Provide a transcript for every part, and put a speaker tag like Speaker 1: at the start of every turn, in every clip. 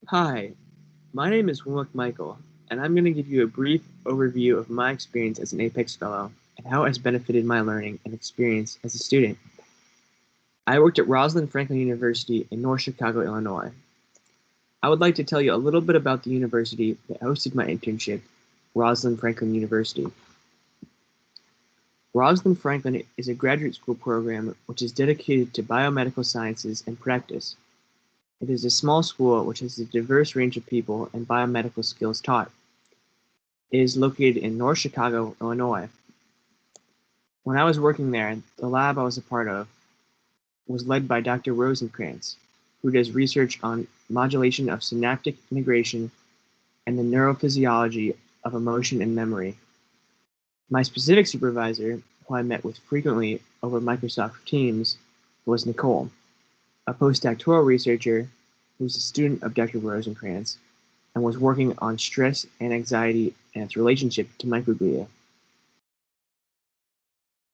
Speaker 1: Hi, my name is Michael, and I'm going to give you a brief overview of my experience as an Apex Fellow and how it has benefited my learning and experience as a student. I worked at Rosalind Franklin University in North Chicago, Illinois. I would like to tell you a little bit about the university that hosted my internship, Rosalind Franklin University. Rosalind Franklin is a graduate school program which is dedicated to biomedical sciences and practice. It is a small school which has a diverse range of people and biomedical skills taught. It is located in North Chicago, Illinois. When I was working there, the lab I was a part of was led by Dr. Rosenkrantz, who does research on modulation of synaptic integration and the neurophysiology of emotion and memory. My specific supervisor, who I met with frequently over Microsoft Teams, was Nicole, a postdoctoral researcher who was a student of Dr. Rosenkrantz and was working on stress and anxiety and its relationship to microglia.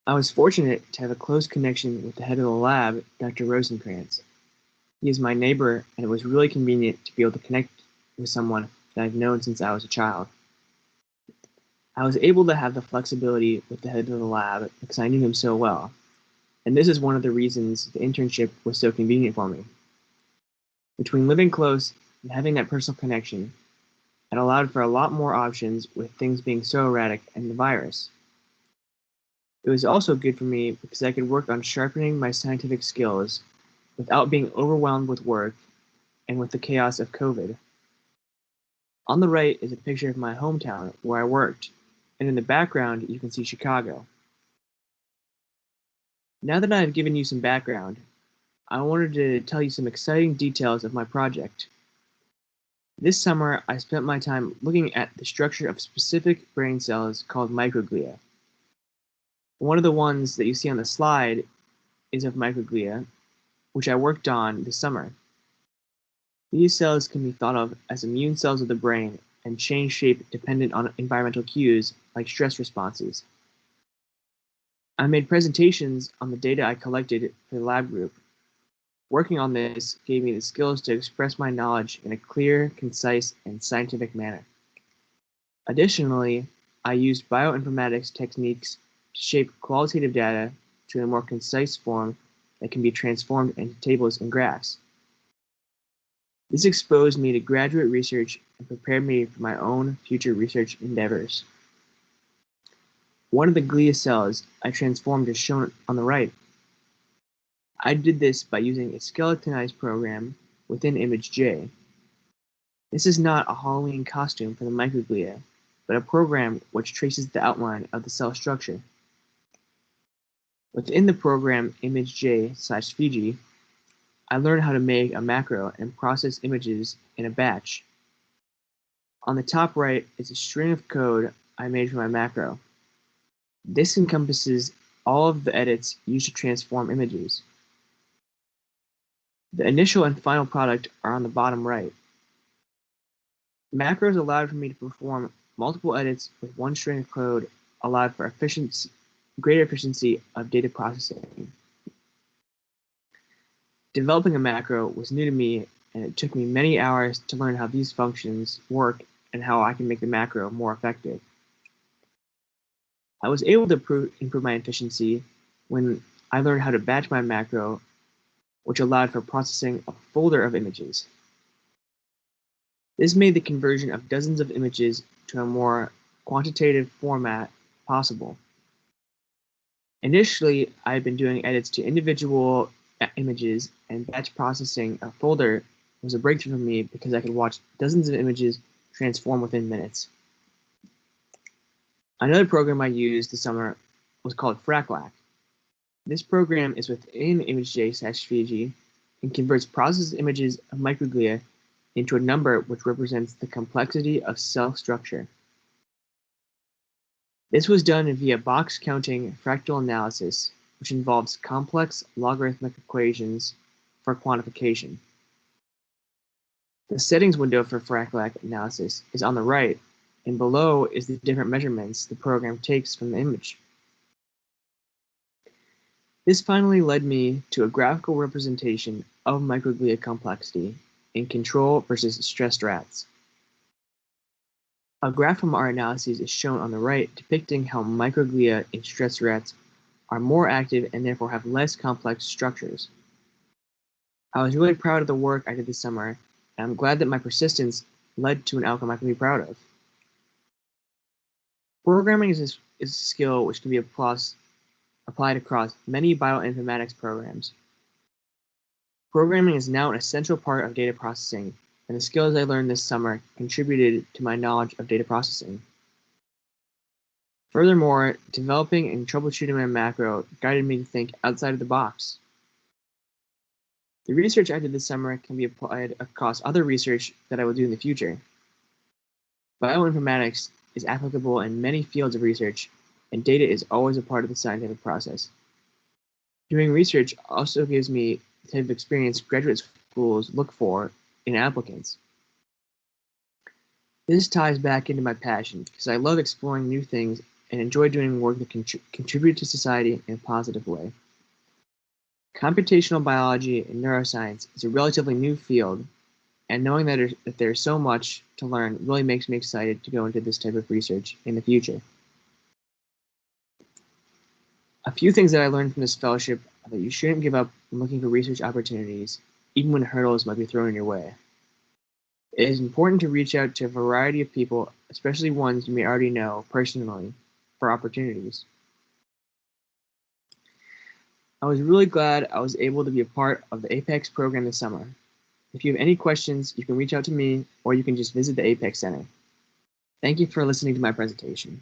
Speaker 1: I was fortunate to have a close connection with the head of the lab, Dr. Rosenkrantz. He is my neighbor, and it was really convenient to be able to connect with someone that I've known since I was a child. I was able to have the flexibility with the head of the lab because I knew him so well, and this is one of the reasons the internship was so convenient for me. Between living close and having that personal connection, it allowed for a lot more options with things being so erratic and the virus. It was also good for me because I could work on sharpening my scientific skills without being overwhelmed with work and with the chaos of COVID. On the right is a picture of my hometown where I worked, and in the background you can see Chicago. Now that I have given you some background, I wanted to tell you some exciting details of my project. This summer, I spent my time looking at the structure of specific brain cells called microglia. One of the ones that you see on the slide is of microglia, which I worked on this summer. These cells can be thought of as immune cells of the brain and change shape dependent on environmental cues like stress responses. I made presentations on the data I collected for the lab group. Working on this gave me the skills to express my knowledge in a clear, concise, and scientific manner. Additionally, I used bioinformatics techniques to shape qualitative data to a more concise form that can be transformed into tables and graphs. This exposed me to graduate research and prepared me for my own future research endeavors. One of the glia cells I transformed is shown on the right. I did this by using a skeletonized program within ImageJ. This is not a Halloween costume for the microglia, but a program which traces the outline of the cell structure. Within the program ImageJ/Fiji, I learned how to make a macro and process images in a batch. On the top right is a string of code I made for my macro. This encompasses all of the edits used to transform images. The initial and final product are on the bottom right. Macros allowed for me to perform multiple edits with one string of code, allowed for greater efficiency of data processing. Developing a macro was new to me, and it took me many hours to learn how these functions work and how I can make the macro more effective. I was able to improve my efficiency when I learned how to batch my macro, which allowed for processing a folder of images. This made the conversion of dozens of images to a more quantitative format possible. Initially, I had been doing edits to individual images, and batch processing a folder was a breakthrough for me because I could watch dozens of images transform within minutes. Another program I used this summer was called FracLac. This program is within ImageJ/Fiji and converts processed images of microglia into a number which represents the complexity of cell structure. This was done via box counting fractal analysis, which involves complex logarithmic equations for quantification. The settings window for FracLac analysis is on the right, and below is the different measurements the program takes from the image. This finally led me to a graphical representation of microglia complexity in control versus stressed rats. A graph from our analyses is shown on the right depicting how microglia in stressed rats are more active and therefore have less complex structures. I was really proud of the work I did this summer, and I'm glad that my persistence led to an outcome I can be proud of. Programming is a skill which can be applied across many bioinformatics programs. Programming is now an essential part of data processing, and the skills I learned this summer contributed to my knowledge of data processing. Furthermore, developing and troubleshooting my macro guided me to think outside of the box. The research I did this summer can be applied across other research that I will do in the future. Bioinformatics is applicable in many fields of research, and data is always a part of the scientific process. Doing research also gives me the type of experience graduate schools look for in applicants. This ties back into my passion because I love exploring new things and enjoy doing work that contribute to society in a positive way. Computational biology and neuroscience is a relatively new field, and knowing that there's so much to learn really makes me excited to go into this type of research in the future. A few things that I learned from this fellowship are that you shouldn't give up when looking for research opportunities, even when hurdles might be thrown in your way. It is important to reach out to a variety of people, especially ones you may already know personally, for opportunities. I was really glad I was able to be a part of the Apex program this summer. If you have any questions, you can reach out to me, or you can just visit the Apex Center. Thank you for listening to my presentation.